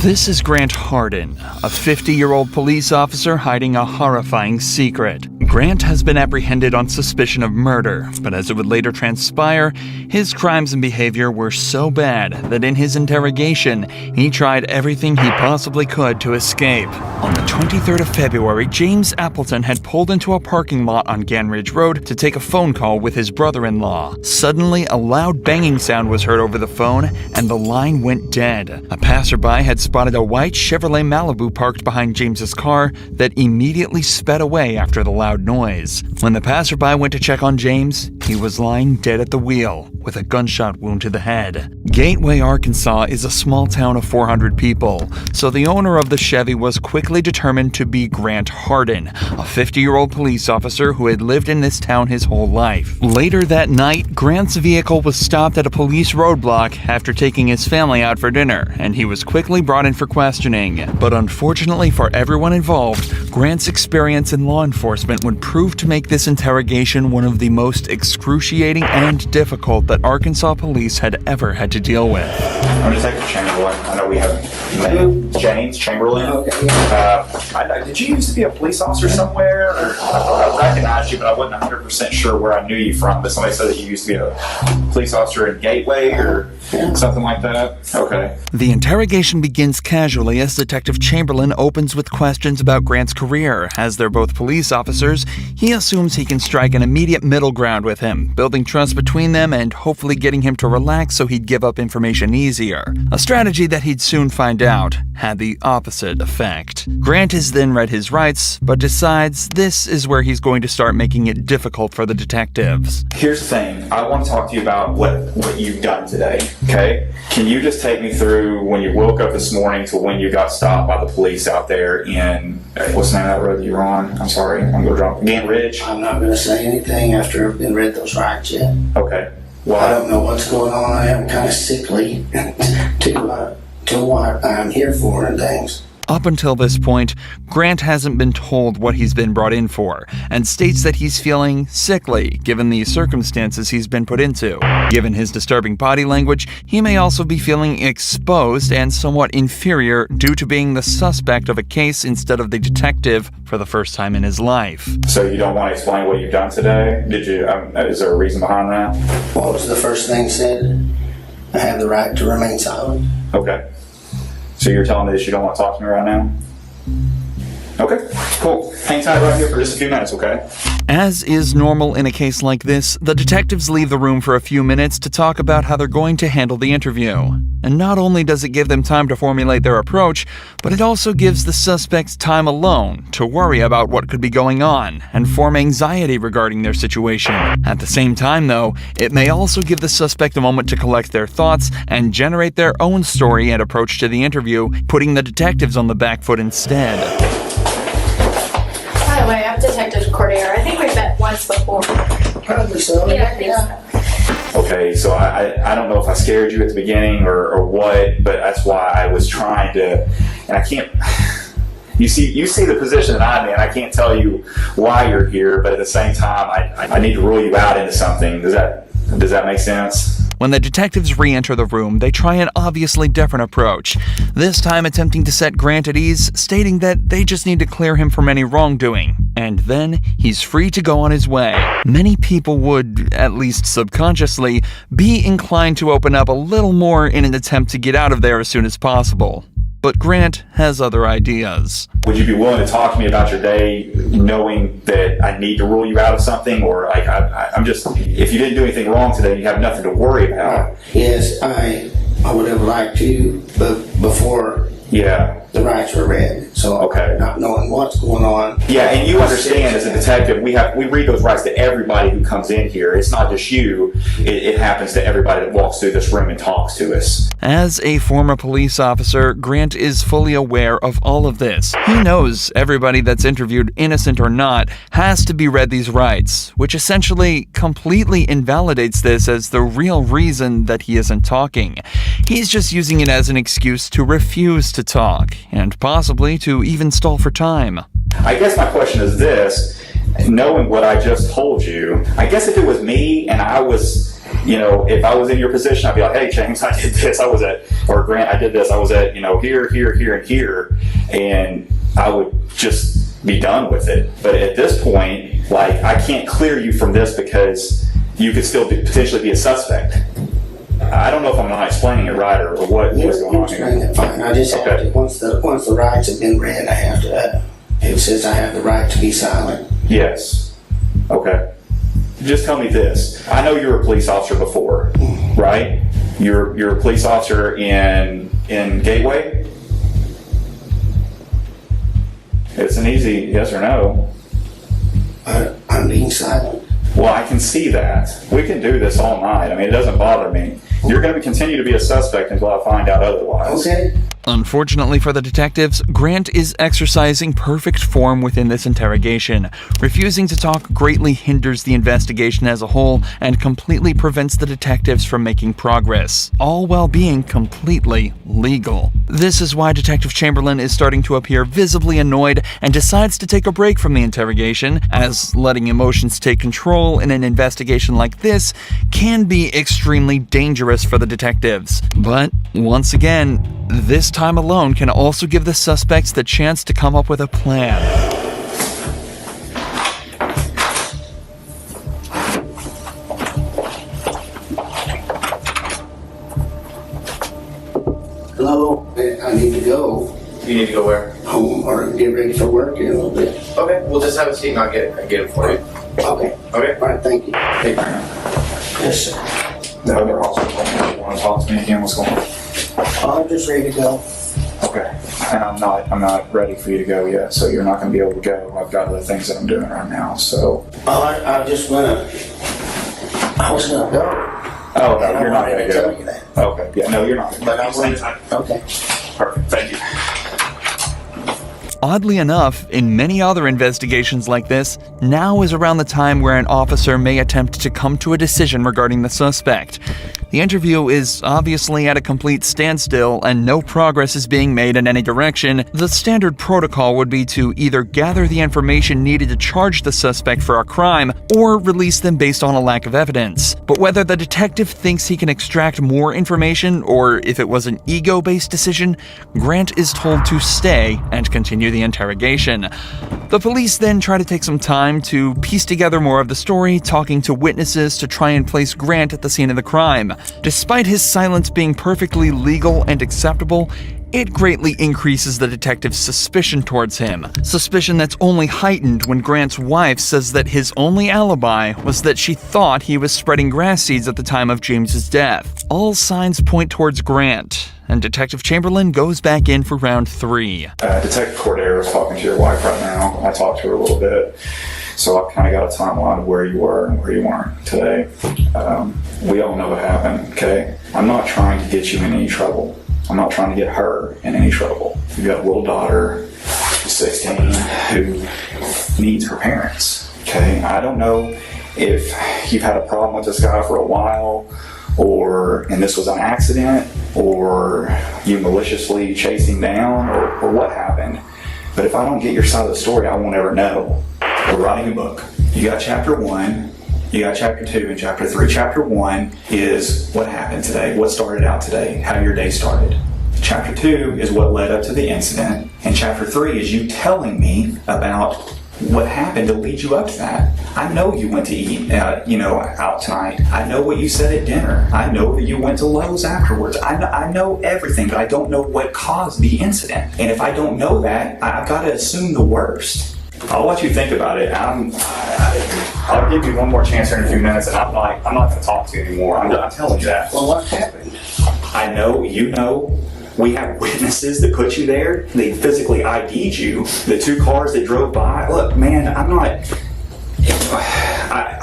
This is Grant Harden, a 50-year-old police officer hiding a horrifying secret. Grant has been apprehended on suspicion of murder, but as it would later transpire, his crimes and behavior were so bad that in his interrogation, he tried everything he possibly could to escape. On the 23rd of February, James Appleton had pulled into a parking lot on Ganridge Road to take a phone call with his brother-in-law. Suddenly, a loud banging sound was heard over the phone, and the line went dead. A passerby had spotted a white Chevrolet Malibu parked behind James's car that immediately sped away after the loud noise. When the passerby went to check on James, he was lying dead at the wheel with a gunshot wound to the head. Gateway, Arkansas is a small town of 400 people, so the owner of the Chevy was quickly determined to be Grant Harden, a 50-year-old police officer who had lived in this town his whole life. Later that night, Grant's vehicle was stopped at a police roadblock after taking his family out for dinner, and he was quickly brought in for questioning. But unfortunately for everyone involved, Grant's experience in law enforcement would prove to make this interrogation one of the most excruciating and difficult that Arkansas police had ever had to deal with. I'm Detective Chamberlain. I know we have James Chamberlain. Okay, yeah. Did you used to be a police officer somewhere? Or, I recognized you, but I wasn't 100% sure where I knew you from. But somebody said that you used to be a police officer in Gateway or something like that. Okay. The interrogation begins casually as Detective Chamberlain opens with questions about Grant's career. As they're both police officers, he assumes he can strike an immediate middle ground with him, building trust between them and hopefully getting him to relax so he'd give up information easier. A strategy that he'd soon find out had the opposite effect. Grant is then read his rights, but decides this is where he's going to start making it difficult for the detectives. Here's the thing. I want to talk to you about what you've done today, okay? Can you just take me through when you woke up this morning to when you got stopped by the police out there in, what's the name of that road that you were on? I'm sorry, I'm going to drop Gantt Ridge? I'm not going to say anything after I've been read those rights yet. Okay. Well, I don't know what's going on. I am kind of sickly to what I'm here for and things. Up until this point, Grant hasn't been told what he's been brought in for, and states that he's feeling sickly given the circumstances he's been put into. Given his disturbing body language, he may also be feeling exposed and somewhat inferior due to being the suspect of a case instead of the detective for the first time in his life. So you don't want to explain what you've done today? Did you? Is there a reason behind that? What was the first thing said? I have the right to remain silent. Okay. So you're telling me that you don't want to talk to me right now? Okay, cool. Hang tight right here for just a few minutes, okay? As is normal in a case like this, the detectives leave the room for a few minutes to talk about how they're going to handle the interview. And not only does it give them time to formulate their approach, but it also gives the suspects time alone to worry about what could be going on and form anxiety regarding their situation. At the same time, though, it may also give the suspect a moment to collect their thoughts and generate their own story and approach to the interview, putting the detectives on the back foot instead. By the way, I'm Detective Cordier. I think we've met once before. Probably so. Yeah, I think so. Okay, so I don't know if I scared you at the beginning or what, but that's why I was trying to, and I can't, you see the position that I'm in. I can't tell you why you're here, but at the same time, I need to rule you out into something. Does that make sense? When the detectives re-enter the room, they try an obviously different approach, this time attempting to set Grant at ease, stating that they just need to clear him from any wrongdoing, and then he's free to go on his way. Many people would, at least subconsciously, be inclined to open up a little more in an attempt to get out of there as soon as possible. But Grant has other ideas. Would you be willing to talk to me about your day, knowing that I need to rule you out of something, or like I'm just, if you didn't do anything wrong today, you have nothing to worry about? Yes, I would have liked to, but before the rights were read. So okay. Not knowing what's going on. Yeah, and you understand as a detective, we read those rights to everybody who comes in here. It's not just you. It happens to everybody that walks through this room and talks to us. As a former police officer, Grant is fully aware of all of this. He knows everybody that's interviewed, innocent or not, has to be read these rights, which essentially completely invalidates this as the real reason that he isn't talking. He's just using it as an excuse to refuse to talk, and possibly to even stall for time. I guess my question is this, knowing what I just told you, I guess if it was me and I was if I was in your position, I'd be like, hey, James, I did this. Or Grant, I did this. I was at, here, here, here, and here. And I would just be done with it. But at this point, like, I can't clear you from this because you could still potentially be a suspect. I don't know if I'm not explaining it right or what is going on here. It fine. I just have to, once the rights have been read, I have to, it says I have the right to be silent. Yes. Okay. Just tell me this. I know you were a police officer before, right? You're a police officer in Gateway? It's an easy yes or no. I'm being silent. Well, I can see that. We can do this all night. I mean, it doesn't bother me. You're going to continue to be a suspect until I find out otherwise. Okay. Unfortunately for the detectives, Grant is exercising perfect form within this interrogation. Refusing to talk greatly hinders the investigation as a whole and completely prevents the detectives from making progress, all while being completely legal. This is why Detective Chamberlain is starting to appear visibly annoyed and decides to take a break from the interrogation, as letting emotions take control in an investigation like this can be extremely dangerous for the detectives. But once again, this time alone can also give the suspects the chance to come up with a plan. Hello, I need to go You need to go where? home or get ready for work in a little bit. Okay, we'll just have a seat and I'll get it for you. Okay. Okay. All right, thank you. Hey, Grant. Yes, sir. The other officer told me you want to talk to me again. What's going on? I'm just ready to go. Okay. And I'm not ready for you to go yet, so you're not going to be able to go. I've got other things that I'm doing right now, so. I was gonna go. Oh, no, you're not going to tell go. you that. Okay. Yeah, no, you're not. But I wanted, okay. Perfect. Thank you. Oddly enough, in many other investigations like this, now is around the time where an officer may attempt to come to a decision regarding the suspect. The interview is obviously at a complete standstill and no progress is being made in any direction. The standard protocol would be to either gather the information needed to charge the suspect for a crime or release them based on a lack of evidence. But whether the detective thinks he can extract more information or if it was an ego-based decision, Grant is told to stay and continue the interrogation. The police then try to take some time to piece together more of the story, talking to witnesses to try and place Grant at the scene of the crime. Despite his silence being perfectly legal and acceptable, it greatly increases the detective's suspicion towards him. Suspicion that's only heightened when Grant's wife says that his only alibi was that she thought he was spreading grass seeds at the time of James's death. All signs point towards Grant, and Detective Chamberlain goes back in for round 3. Detective Cordero is talking to your wife right now. I talked to her a little bit. So I kind of got a timeline of where you were and where you weren't today. We all know what happened, okay? I'm not trying to get you in any trouble. I'm not trying to get her in any trouble. You've got a little daughter, who's 16, who needs her parents, okay? I don't know if you've had a problem with this guy for a while, and this was an accident, or you maliciously chased him down, or what happened. But if I don't get your side of the story, I won't ever know. We're writing a book. You got chapter 1, you got chapter 2, and chapter 3. Chapter 1 is what happened today, what started out today, how your day started. Chapter 2 is what led up to the incident, and chapter 3 is you telling me about what happened to lead you up to that. I know you went to eat, out tonight. I know what you said at dinner. I know that you went to Lowe's afterwards. I know everything, but I don't know what caused the incident. And if I don't know that, I've got to assume the worst. I'll let you think about it. I'll give you one more chance here in a few minutes, and I'm not going to talk to you anymore. I'm telling you that. Well, what happened? I know, you know. We have witnesses that put you there. They physically ID'd you. The 2 cars that drove by. Look, man, I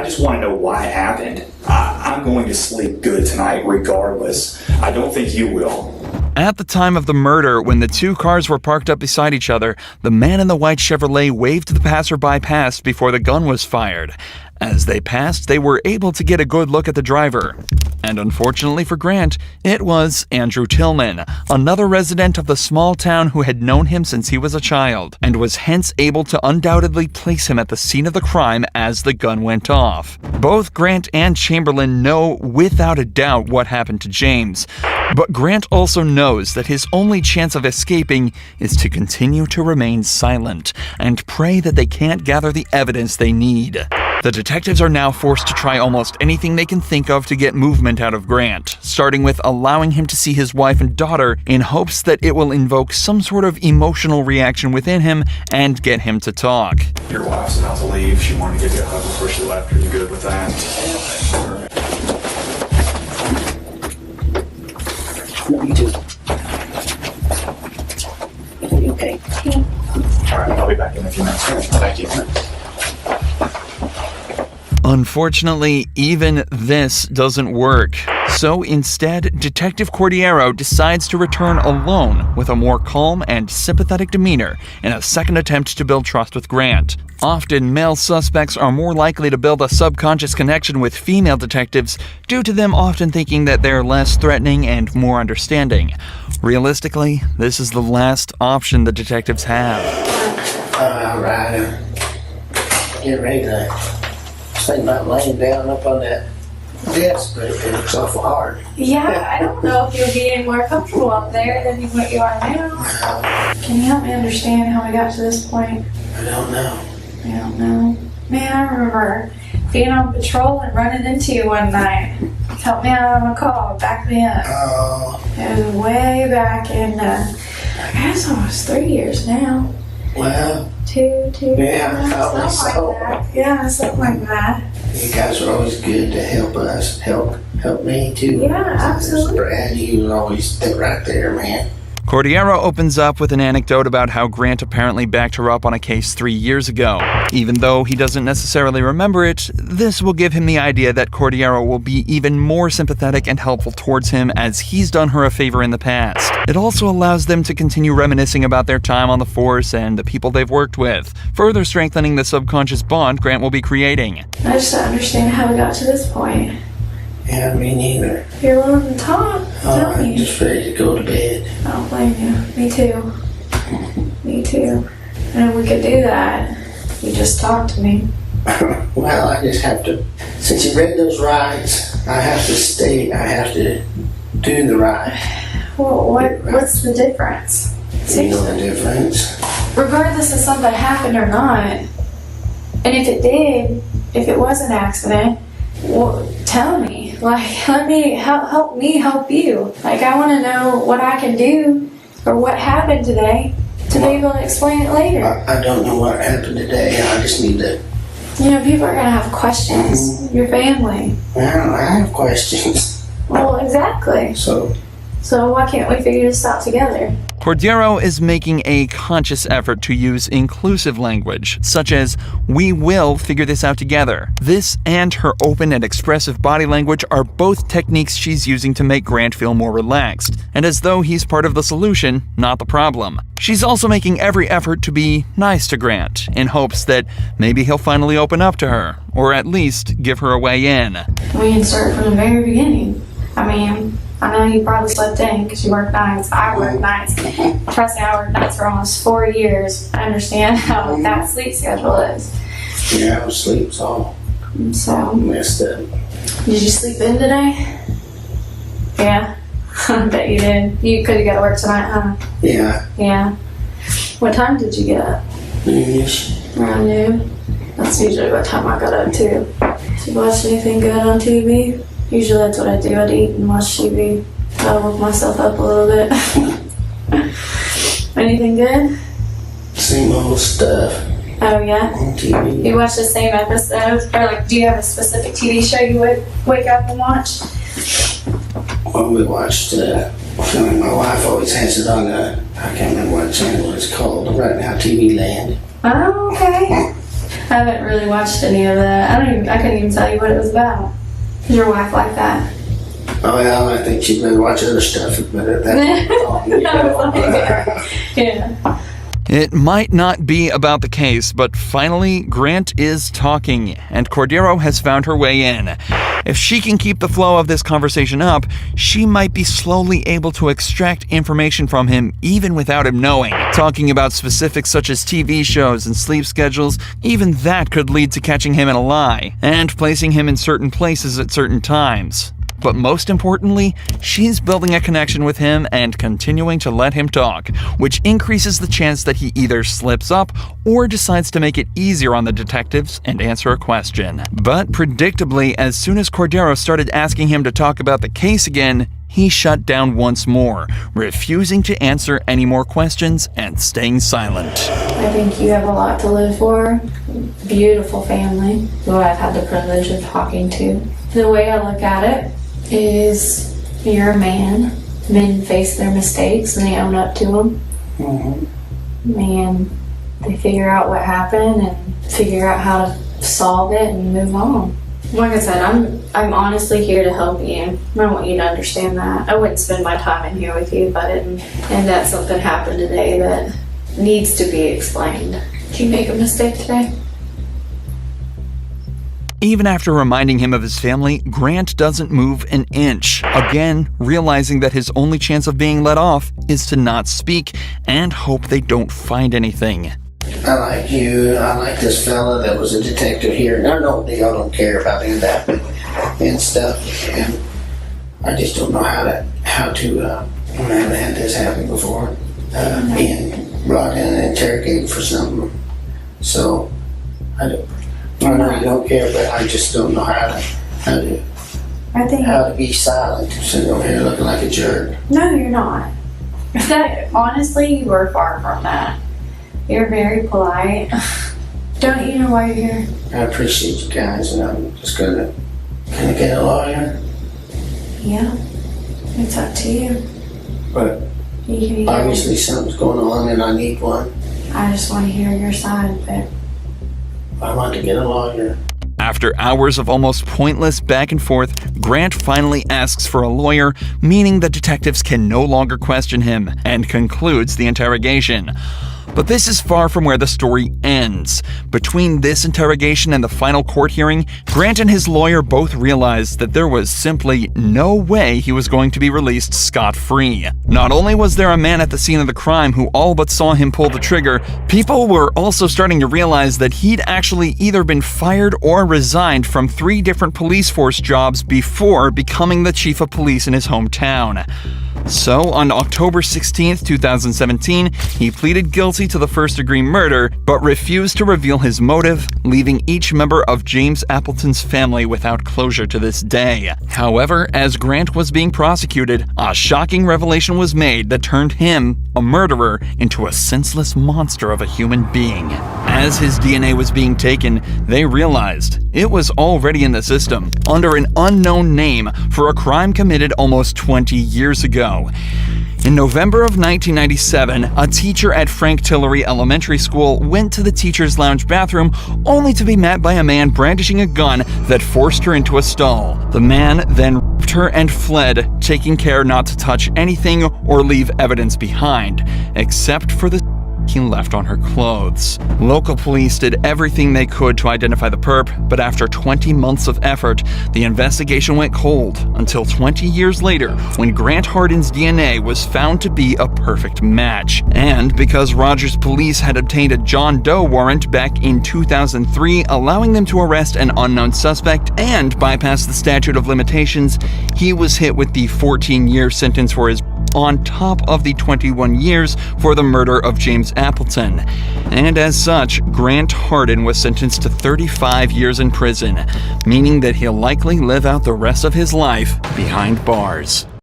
just want to know why it happened. I'm going to sleep good tonight regardless. I don't think you will. At the time of the murder, when the 2 cars were parked up beside each other, the man in the white Chevrolet waved the passerby past before the gun was fired. As they passed, they were able to get a good look at the driver. And unfortunately for Grant, it was Andrew Tillman, another resident of the small town who had known him since he was a child, and was hence able to undoubtedly place him at the scene of the crime as the gun went off. Both Grant and Chamberlain know without a doubt what happened to James, but Grant also knows that his only chance of escaping is to continue to remain silent and pray that they can't gather the evidence they need. The detectives are now forced to try almost anything they can think of to get movement out of Grant, starting with allowing him to see his wife and daughter in hopes that it will invoke some sort of emotional reaction within him and get him to talk. Your wife's about to leave. She wanted to give you a hug before she left. Are you good with that? Me too. Okay. All right, I'll be back in a few minutes. Thank you. Unfortunately, even this doesn't work. So instead, Detective Cordiero decides to return alone with a more calm and sympathetic demeanor in a second attempt to build trust with Grant. Often, male suspects are more likely to build a subconscious connection with female detectives due to them often thinking that they're less threatening and more understanding. Realistically, this is the last option the detectives have. All right. Get ready to think about laying down up on that desk, but it looks awful hard. Yeah, I don't know if you'll be any more comfortable up there than what you are now. Can you help me understand how we got to this point? I don't know. I don't know. Man, I remember being on patrol and running into you one night. Help me out on a call, back me up. Oh, It was way back in, I guess almost 3 years now. well, Two, Yeah, probably something so. like that. Yeah, something like that. you guys are always good to help us. Help me too. Yeah, absolutely. Brad, you was always right there, man. Cordiero opens up with an anecdote about how Grant apparently backed her up on a case 3 years ago. Even though he doesn't necessarily remember it, this will give him the idea that Cordiero will be even more sympathetic and helpful towards him as he's done her a favor in the past. It also allows them to continue reminiscing about their time on the force and the people they've worked with, further strengthening the subconscious bond Grant will be creating. I just don't understand how we got to this point. Yeah, me neither. If you're willing to talk, tell I'm me. just ready to go to bed. I don't blame you. Me too. Me too. And if we could do that, you just talk to me. Well, I just have to, since you read those rides, I have to do the ride. Well, what's the difference? You know the difference. Regardless of something happened or not, and if it did, if it was an accident, well, tell me. Like, let me help me help you. Like, I want to know what I can do or what happened today to be able to explain it later. I don't know what happened today. I just need to. You know, people are gonna have questions. Your family. Well, I have questions. Well, exactly. So why can't we figure this out together? Cordiero is making a conscious effort to use inclusive language, such as, "We will figure this out together." This and her open and expressive body language are both techniques she's using to make Grant feel more relaxed, and as though he's part of the solution, not the problem. She's also making every effort to be nice to Grant, in hopes that maybe he'll finally open up to her, or at least give her a way in. We can start from the very beginning. I mean, I know you probably slept in because you work nights. I work nights. Trust me, I worked nights for almost 4 years. I understand how that sleep schedule is. yeah, I sleep's all So, messed up. did you sleep in today? Yeah, I bet you did. You could have got to work tonight, huh? Yeah, Yeah. What time did you get up? noonish. Around noon. That's usually what time I got up too. Did you watch anything good on TV? Usually that's what I do. I'd eat and watch TV. I'll woke myself up a little bit. Anything good? Same old stuff Oh yeah? on TV. You watch the same episodes? Or like, do you have a specific TV show you would wake up and watch? Well, we watched, my wife always has it on, I can't remember what channel it's called, right now, TV Land. Oh, okay. I haven't really watched any of that. I couldn't even tell you what it was about. Is your wife like that? Oh, well, I think she'd better watch other stuff, but that's all. Yeah. It might not be about the case, but finally, Grant is talking, and Cordero has found her way in. If she can keep the flow of this conversation up, she might be slowly able to extract information from him even without him knowing. Talking about specifics such as TV shows and sleep schedules, even that could lead to catching him in a lie, and placing him in certain places at certain times. But most importantly, she's building a connection with him and continuing to let him talk, which increases the chance that he either slips up or decides to make it easier on the detectives and answer a question. But predictably, as soon as Cordero started asking him to talk about the case again, he shut down once more, refusing to answer any more questions and staying silent. I think you have a lot to live for. Beautiful family who I've had the privilege of talking to. The way I look at it is you're a man. Men face their mistakes and they own up to them. And they figure out what happened and figure out how to solve it and move on. Like I said, I'm honestly here to help you. I want you to understand that. I wouldn't spend my time in here with you if I didn't. And that something happened today that needs to be explained. Did you make a mistake today? Even after reminding him of his family, Grant doesn't move an inch, again realizing that his only chance of being let off is to not speak and hope they don't find anything. I like you. I like this fella that was a detective here. And I know y'all don't care about any of that and stuff. And I just don't know how to I haven't had this happen before. Being brought in and interrogated for something. So I know you don't care, but I just don't know how to be silent. Sitting over here looking like a jerk. No, you're not. That honestly, you are far from that. You're very polite. Don't you know why you're here? I appreciate you guys, and I'm just gonna get a lawyer. Yeah, it's up to you. But You can obviously something's going on, and I need one. I just want to hear your side, but I want to get a lawyer. After hours of almost pointless back and forth, Grant finally asks for a lawyer, meaning the detectives can no longer question him, and concludes the interrogation. But this is far from where the story ends. Between this interrogation and the final court hearing, Grant and his lawyer both realized that there was simply no way he was going to be released scot-free. Not only was there a man at the scene of the crime who all but saw him pull the trigger, people were also starting to realize that he'd actually either been fired or resigned from 3 different police force jobs before becoming the chief of police in his hometown. So, on October 16th, 2017, he pleaded guilty to the first-degree murder, but refused to reveal his motive, leaving each member of James Appleton's family without closure to this day. However, as Grant was being prosecuted, a shocking revelation was made that turned him, a murderer, into a senseless monster of a human being. As his DNA was being taken, they realized it was already in the system, under an unknown name, for a crime committed almost 20 years ago. In November of 1997, a teacher at Frank Tillery Elementary School went to the teacher's lounge bathroom only to be met by a man brandishing a gun that forced her into a stall. The man then raped her and fled, taking care not to touch anything or leave evidence behind, except for the he left on her clothes. Local police did everything they could to identify the perp, but after 20 months of effort, the investigation went cold until 20 years later when Grant Harden's DNA was found to be a perfect match. And because Rogers police had obtained a John Doe warrant back in 2003, allowing them to arrest an unknown suspect and bypass the statute of limitations, he was hit with the 14-year sentence for his on top of the 21 years for the murder of James Appleton. And as such, Grant Harden was sentenced to 35 years in prison, meaning that he'll likely live out the rest of his life behind bars.